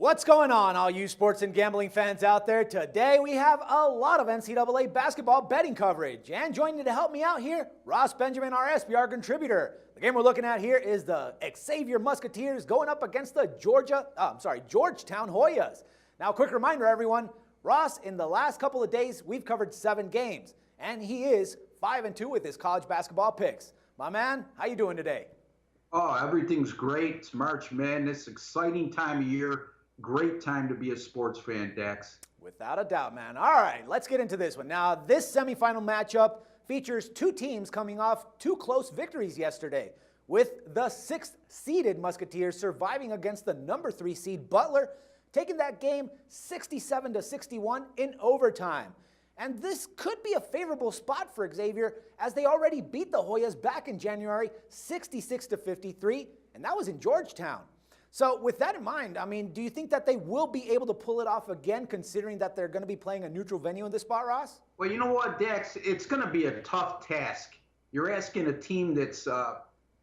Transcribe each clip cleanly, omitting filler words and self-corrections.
What's going on, all you sports and gambling fans out there? Today we have a lot of NCAA basketball betting coverage. And joining me to help me out here, Ross Benjamin, our SBR contributor. The game we're looking at here is the Xavier Musketeers going up against the Georgetown Hoyas. Now, a quick reminder, everyone, Ross, in the last couple of days, we've covered 7 games, and he is 5-2 with his college basketball picks. My man, how you doing today? Oh, everything's great. It's March Madness, exciting time of year. Great time to be a sports fan, Dex. Without a doubt, man. All right, let's get into this one. Now, this semifinal matchup features 2 teams coming off 2 close victories yesterday, with the 6th-seeded Musketeers surviving against the number 3 seed Butler, taking that game 67-61 in overtime. And this could be a favorable spot for Xavier, as they already beat the Hoyas back in January 66-53, and that was in Georgetown. So with that in mind, I mean, do you think that they will be able to pull it off again, considering that they're going to be playing a neutral venue in this spot, Ross? Well, you know what, Dex? It's going to be a tough task. You're asking a team that's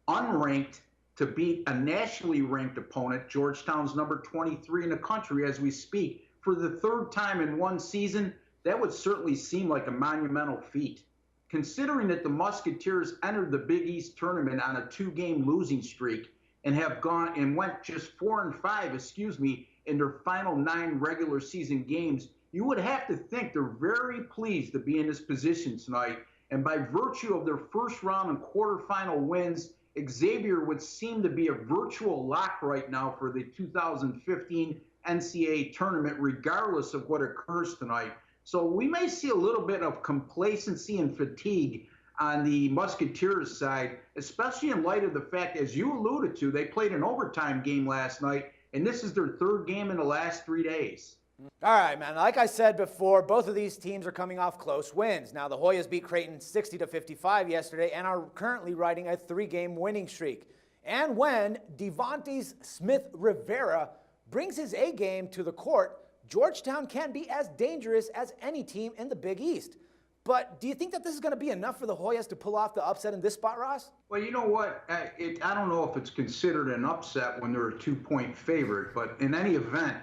unranked to beat a nationally ranked opponent. Georgetown's number 23 in the country as we speak. For the 3rd time in one season, that would certainly seem like a monumental feat. Considering that the Musketeers entered the Big East tournament on a 2-game losing streak, and have gone and went just 4-5, in their final 9 regular season games, you would have to think they're very pleased to be in this position tonight. And by virtue of their first round and quarterfinal wins, Xavier would seem to be a virtual lock right now for the 2015 NCAA tournament, regardless of what occurs tonight. So we may see a little bit of complacency and fatigue on the Musketeers side, especially in light of the fact, as you alluded to, they played an overtime game last night, and this is their 3rd game in the last 3 days. All right, man. Like I said before, both of these teams are coming off close wins. Now, the Hoyas beat Creighton 60-55 yesterday and are currently riding a 3-game winning streak. And when Devontae Smith-Rivera brings his A game to the court, Georgetown can be as dangerous as any team in the Big East. But do you think that this is going to be enough for the Hoyas to pull off the upset in this spot, Ross? Well, you know what? I don't know if it's considered an upset when they're a 2-point favorite, but in any event,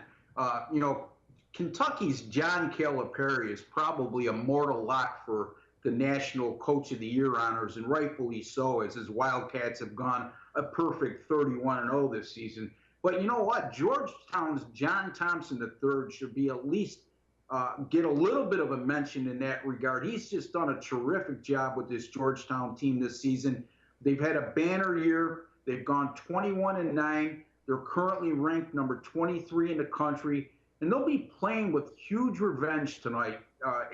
Kentucky's John Calipari is probably a mortal lock for the National Coach of the Year honors, and rightfully so, as his Wildcats have gone a perfect 31-0 this season. But you know what? Georgetown's John Thompson III should be at least get a little bit of a mention in that regard. He's just done a terrific job with this Georgetown team this season. They've had a banner year. They've gone 21-9. They're currently ranked number 23 in the country, and they'll be playing with huge revenge tonight.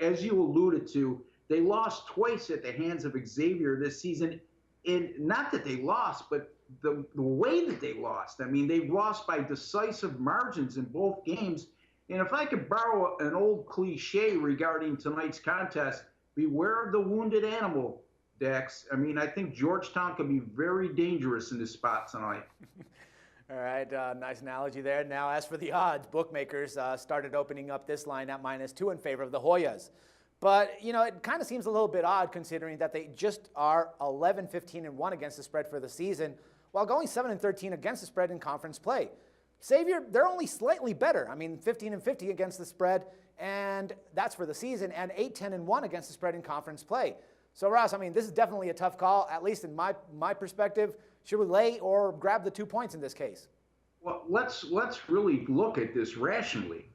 As you alluded to, they lost twice at the hands of Xavier this season. And not that they lost, but the way that they lost. I mean, they've lost by decisive margins in both games. And if I could borrow an old cliche regarding tonight's contest, beware of the wounded animal, Dex. I mean, I think Georgetown could be very dangerous in this spot tonight. All right, nice analogy there. Now, as for the odds, bookmakers started opening up this line at -2 in favor of the Hoyas. But, it kind of seems a little bit odd considering that they just are 11-15-1 against the spread for the season, while going 7-13 against the spread in conference play. Xavier, they're only slightly better. I mean, 15-50 against the spread, and that's for the season, and 8-10-1 against the spread in conference play. So, Ross, I mean, this is definitely a tough call, at least in my perspective. Should we lay or grab the 2 points in this case? Well, let's really look at this rationally.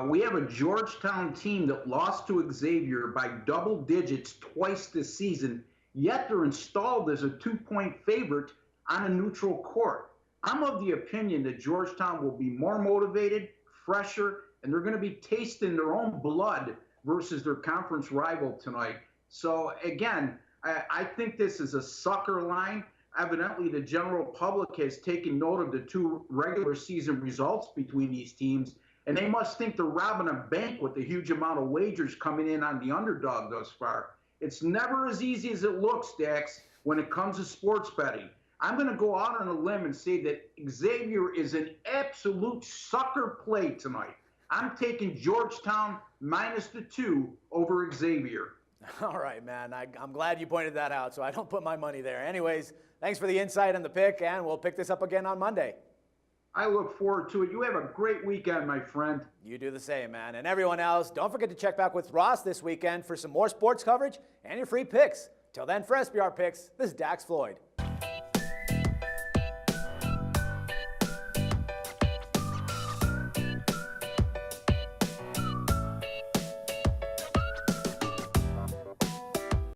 We have a Georgetown team that lost to Xavier by double digits twice this season, yet they're installed as a 2-point favorite on a neutral court. I'm of the opinion that Georgetown will be more motivated, fresher, and they're going to be tasting their own blood versus their conference rival tonight. So, again, I think this is a sucker line. Evidently, the general public has taken note of the 2 regular season results between these teams, and they must think they're robbing a bank with the huge amount of wagers coming in on the underdog thus far. It's never as easy as it looks, Dex, when it comes to sports betting. I'm going to go out on a limb and say that Xavier is an absolute sucker play tonight. I'm taking Georgetown -2 over Xavier. All right, man. I'm glad you pointed that out, so I don't put my money there. Anyways, thanks for the insight and the pick, and we'll pick this up again on Monday. I look forward to it. You have a great weekend, my friend. You do the same, man. And everyone else, don't forget to check back with Ross this weekend for some more sports coverage and your free picks. Till then, for SBR Picks, this is Dax Floyd.